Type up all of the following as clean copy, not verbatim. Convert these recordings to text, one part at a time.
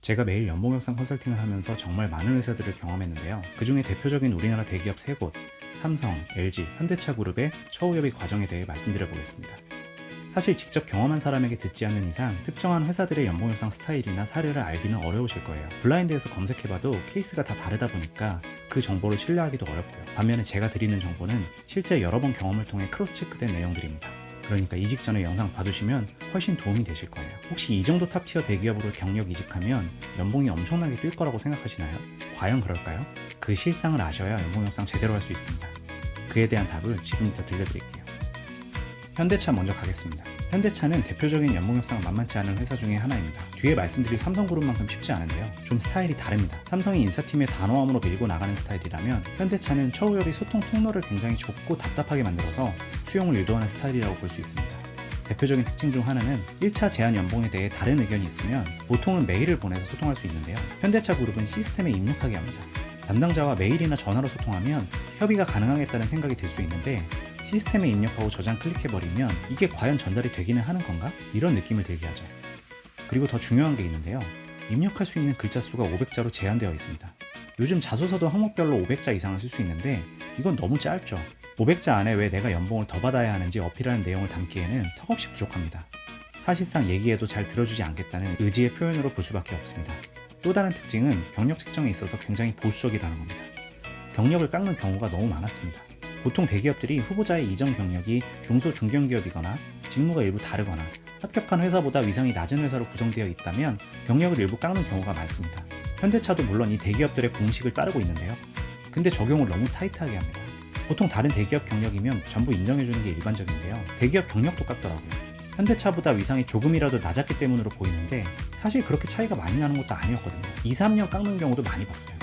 제가 매일 연봉 협상 컨설팅을 하면서 정말 많은 회사들을 경험했는데요. 그중에 대표적인 우리나라 대기업 3곳, 삼성, LG, 현대차 그룹의 처우 협의 과정에 대해 말씀드려 보겠습니다. 사실 직접 경험한 사람에게 듣지 않는 이상 특정한 회사들의 연봉 협상 스타일이나 사례를 알기는 어려우실 거예요. 블라인드에서 검색해봐도 케이스가 다 다르다 보니까 그 정보를 신뢰하기도 어렵고요. 반면에 제가 드리는 정보는 실제 여러 번 경험을 통해 크로스 체크된 내용들입니다. 그러니까 이직 전에 영상 봐두시면 훨씬 도움이 되실 거예요. 혹시 이 정도 탑티어 대기업으로 경력 이직하면 연봉이 엄청나게 뛸 거라고 생각하시나요? 과연 그럴까요? 그 실상을 아셔야 연봉 협상 제대로 할 수 있습니다. 그에 대한 답을 지금부터 들려드릴게요. 현대차 먼저 가겠습니다. 현대차는 대표적인 연봉 협상은 만만치 않은 회사 중에 하나입니다. 뒤에 말씀드릴 삼성그룹만큼 쉽지 않은데요. 좀 스타일이 다릅니다. 삼성이 인사팀의 단호함으로 밀고 나가는 스타일이라면 현대차는 처우 협의 소통 통로를 굉장히 좁고 답답하게 만들어서 수용을 유도하는 스타일이라고 볼 수 있습니다. 대표적인 특징 중 하나는 1차 제안 연봉에 대해 다른 의견이 있으면 보통은 메일을 보내서 소통할 수 있는데요. 현대차 그룹은 시스템에 입력하게 합니다. 담당자와 메일이나 전화로 소통하면 협의가 가능하겠다는 생각이 들 수 있는데 시스템에 입력하고 저장 클릭해버리면 이게 과연 전달이 되기는 하는 건가? 이런 느낌을 들게 하죠. 그리고 더 중요한 게 있는데요. 입력할 수 있는 글자 수가 500자로 제한되어 있습니다. 요즘 자소서도 항목별로 500자 이상을 쓸 수 있는데 이건 너무 짧죠. 500자 안에 왜 내가 연봉을 더 받아야 하는지 어필하는 내용을 담기에는 턱없이 부족합니다. 사실상 얘기해도 잘 들어주지 않겠다는 의지의 표현으로 볼 수밖에 없습니다. 또 다른 특징은 경력 책정에 있어서 굉장히 보수적이라는 겁니다. 경력을 깎는 경우가 너무 많았습니다. 보통 대기업들이 후보자의 이전 경력이 중소 중견기업이거나 직무가 일부 다르거나 합격한 회사보다 위상이 낮은 회사로 구성되어 있다면 경력을 일부 깎는 경우가 많습니다. 현대차도 물론 이 대기업들의 공식을 따르고 있는데요. 근데 적용을 너무 타이트하게 합니다. 보통 다른 대기업 경력이면 전부 인정해주는 게 일반적인데요. 대기업 경력도 깎더라고요. 현대차보다 위상이 조금이라도 낮았기 때문으로 보이는데 사실 그렇게 차이가 많이 나는 것도 아니었거든요. 2, 3년 깎는 경우도 많이 봤어요.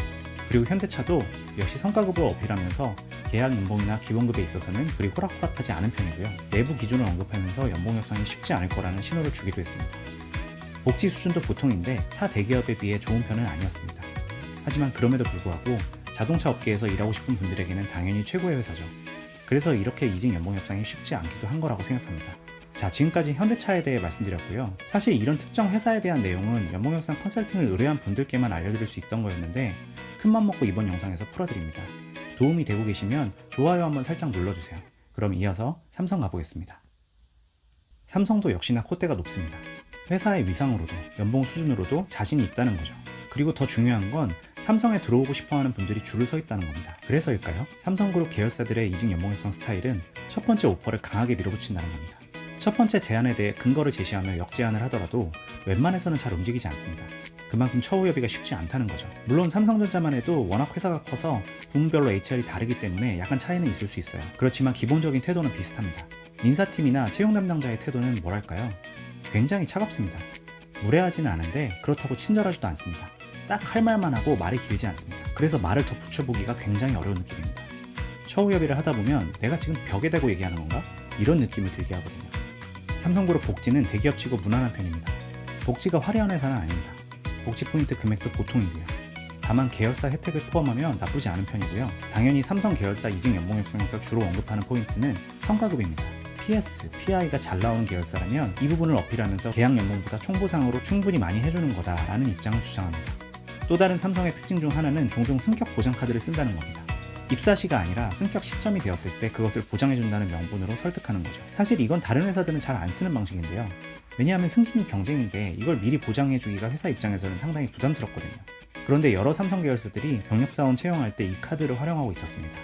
그리고 현대차도 역시 성과급을 어필하면서 계약 연봉이나 기본급에 있어서는 그리 호락호락하지 않은 편이고요. 내부 기준을 언급하면서 연봉 협상이 쉽지 않을 거라는 신호를 주기도 했습니다. 복지 수준도 보통인데 타 대기업에 비해 좋은 편은 아니었습니다. 하지만 그럼에도 불구하고 자동차 업계에서 일하고 싶은 분들에게는 당연히 최고의 회사죠. 그래서 이렇게 이직 연봉 협상이 쉽지 않기도 한 거라고 생각합니다. 자, 지금까지 현대차에 대해 말씀드렸고요. 사실 이런 특정 회사에 대한 내용은 연봉 협상 컨설팅을 의뢰한 분들께만 알려드릴 수 있던 거였는데 큰맘 먹고 이번 영상에서 풀어드립니다. 도움이 되고 계시면 좋아요 한번 살짝 눌러주세요. 그럼 이어서 삼성 가보겠습니다. 삼성도 역시나 콧대가 높습니다. 회사의 위상으로도 연봉 수준으로도 자신이 있다는 거죠. 그리고 더 중요한 건 삼성에 들어오고 싶어하는 분들이 줄을 서 있다는 겁니다. 그래서일까요? 삼성그룹 계열사들의 이직 연봉 협상 스타일은 첫 번째 오퍼를 강하게 밀어붙인다는 겁니다. 첫 번째 제안에 대해 근거를 제시하며 역제안을 하더라도 웬만해서는 잘 움직이지 않습니다. 그만큼 처우 협의가 쉽지 않다는 거죠. 물론 삼성전자만 해도 워낙 회사가 커서 부문별로 HR이 다르기 때문에 약간 차이는 있을 수 있어요. 그렇지만 기본적인 태도는 비슷합니다. 인사팀이나 채용 담당자의 태도는 뭐랄까요? 굉장히 차갑습니다. 무례하지는 않은데 그렇다고 친절하지도 않습니다. 딱 할 말만 하고 말이 길지 않습니다. 그래서 말을 더 붙여보기가 굉장히 어려운 느낌입니다. 처우 협의를 하다 보면 내가 지금 벽에 대고 얘기하는 건가? 이런 느낌을 들게 하거든요. 삼성그룹 복지는 대기업치고 무난한 편입니다. 복지가 화려한 회사는 아닙니다. 복지 포인트 금액도 보통이고요. 다만 계열사 혜택을 포함하면 나쁘지 않은 편이고요. 당연히 삼성 계열사 이직 연봉 협상에서 주로 언급하는 포인트는 성과급입니다. PS, PI가 잘 나오는 계열사라면 이 부분을 어필하면서 계약 연봉보다 총보상으로 충분히 많이 해주는 거다라는 입장을 주장합니다. 또 다른 삼성의 특징 중 하나는 종종 승격 보장 카드를 쓴다는 겁니다. 입사시가 아니라 승격 시점이 되었을 때 그것을 보장해준다는 명분으로 설득하는 거죠. 사실 이건 다른 회사들은 잘 안 쓰는 방식인데요. 왜냐하면 승진이 경쟁인데 이걸 미리 보장해주기가 회사 입장에서는 상당히 부담스럽거든요. 그런데 여러 삼성 계열사들이 경력사원 채용할 때 이 카드를 활용하고 있었습니다.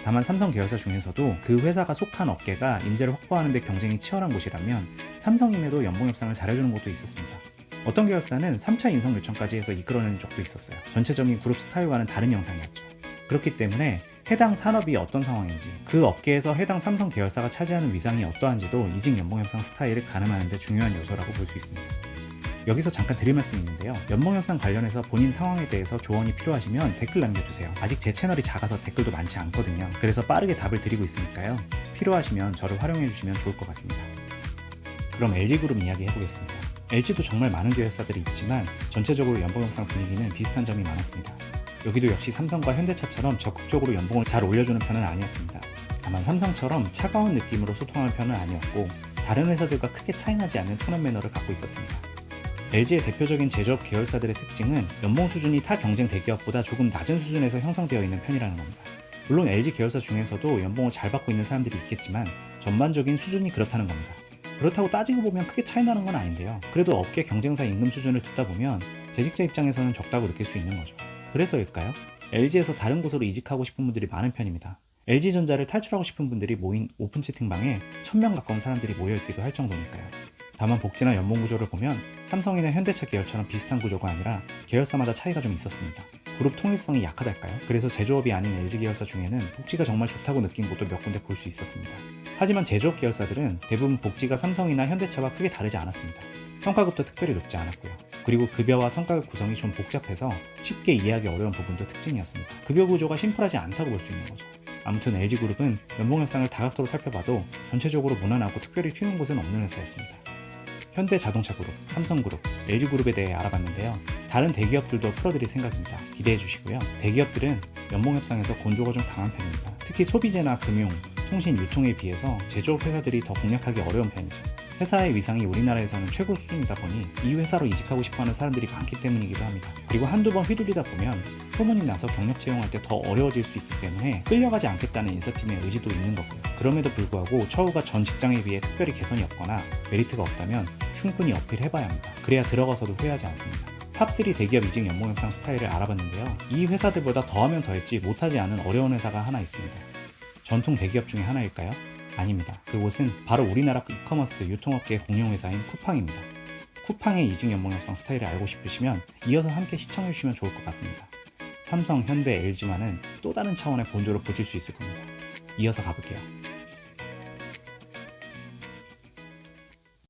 다만 삼성 계열사 중에서도 그 회사가 속한 업계가 인재를 확보하는 데 경쟁이 치열한 곳이라면 삼성임에도 연봉 협상을 잘해주는 곳도 있었습니다. 어떤 계열사는 3차 인성 요청까지 해서 이끌어낸 적도 있었어요. 전체적인 그룹 스타일과는 다른 영상이었죠. 그렇기 때문에 해당 산업이 어떤 상황인지, 그 업계에서 해당 삼성 계열사가 차지하는 위상이 어떠한지도 이직 연봉 협상 스타일을 가늠하는 데 중요한 요소라고 볼 수 있습니다. 여기서 잠깐 드릴 말씀이 있는데요. 연봉 협상 관련해서 본인 상황에 대해서 조언이 필요하시면 댓글 남겨주세요. 아직 제 채널이 작아서 댓글도 많지 않거든요. 그래서 빠르게 답을 드리고 있으니까요. 필요하시면 저를 활용해주시면 좋을 것 같습니다. 그럼 LG그룹 이야기 해보겠습니다. LG도 정말 많은 계열사들이 있지만 전체적으로 연봉 협상 분위기는 비슷한 점이 많았습니다. 여기도 역시 삼성과 현대차처럼 적극적으로 연봉을 잘 올려주는 편은 아니었습니다. 다만 삼성처럼 차가운 느낌으로 소통하는 편은 아니었고 다른 회사들과 크게 차이나지 않는 톤업 매너를 갖고 있었습니다. LG의 대표적인 제조업 계열사들의 특징은 연봉 수준이 타 경쟁 대기업보다 조금 낮은 수준에서 형성되어 있는 편이라는 겁니다. 물론 LG 계열사 중에서도 연봉을 잘 받고 있는 사람들이 있겠지만 전반적인 수준이 그렇다는 겁니다. 그렇다고 따지고 보면 크게 차이 나는 건 아닌데요. 그래도 업계 경쟁사 임금 수준을 듣다 보면 재직자 입장에서는 적다고 느낄 수 있는 거죠. 그래서일까요? LG에서 다른 곳으로 이직하고 싶은 분들이 많은 편입니다. LG전자를 탈출하고 싶은 분들이 모인 오픈 채팅방에 1000명 가까운 사람들이 모여있기도 할 정도니까요. 다만 복지나 연봉 구조를 보면 삼성이나 현대차 계열처럼 비슷한 구조가 아니라 계열사마다 차이가 좀 있었습니다. 그룹 통일성이 약하달까요? 그래서 제조업이 아닌 LG 계열사 중에는 복지가 정말 좋다고 느낀 곳도 몇 군데 볼 수 있었습니다. 하지만 제조업 계열사들은 대부분 복지가 삼성이나 현대차와 크게 다르지 않았습니다. 성과급도 특별히 높지 않았고요. 그리고 급여와 성과급 구성이 좀 복잡해서 쉽게 이해하기 어려운 부분도 특징이었습니다. 급여 구조가 심플하지 않다고 볼 수 있는 거죠. 아무튼 LG그룹은 연봉 협상을 다각도로 살펴봐도 전체적으로 무난하고 특별히 튀는 곳은 없는 회사였습니다. 현대자동차그룹, 삼성그룹, LG그룹에 대해 알아봤는데요. 다른 대기업들도 풀어드릴 생각입니다. 기대해 주시고요. 대기업들은 연봉 협상에서 곤조가 좀 강한 편입니다. 특히 소비재나 금융, 통신, 유통에 비해서 제조업 회사들이 더 공략하기 어려운 편이죠. 회사의 위상이 우리나라에서는 최고 수준이다 보니 이 회사로 이직하고 싶어하는 사람들이 많기 때문이기도 합니다. 그리고 한두 번 휘둘리다 보면 소문이 나서 경력 채용할 때 더 어려워질 수 있기 때문에 끌려가지 않겠다는 인사팀의 의지도 있는 거고요. 그럼에도 불구하고 처우가 전 직장에 비해 특별히 개선이 없거나 메리트가 없다면 충분히 어필해봐야 합니다. 그래야 들어가서도 후회하지 않습니다. 탑3 대기업 이직 연봉 협상 스타일을 알아봤는데요. 이 회사들보다 더하면 더했지 못하지 않은 어려운 회사가 하나 있습니다. 전통 대기업 중에 하나일까요? 아닙니다. 그곳은 바로 우리나라 이커머스 유통업계의 공용회사인 쿠팡입니다. 쿠팡의 이직 연봉 협상 스타일을 알고 싶으시면 이어서 함께 시청해주시면 좋을 것 같습니다. 삼성, 현대, LG와는 또 다른 차원의 본조를 보실 수 있을 겁니다. 이어서 가볼게요.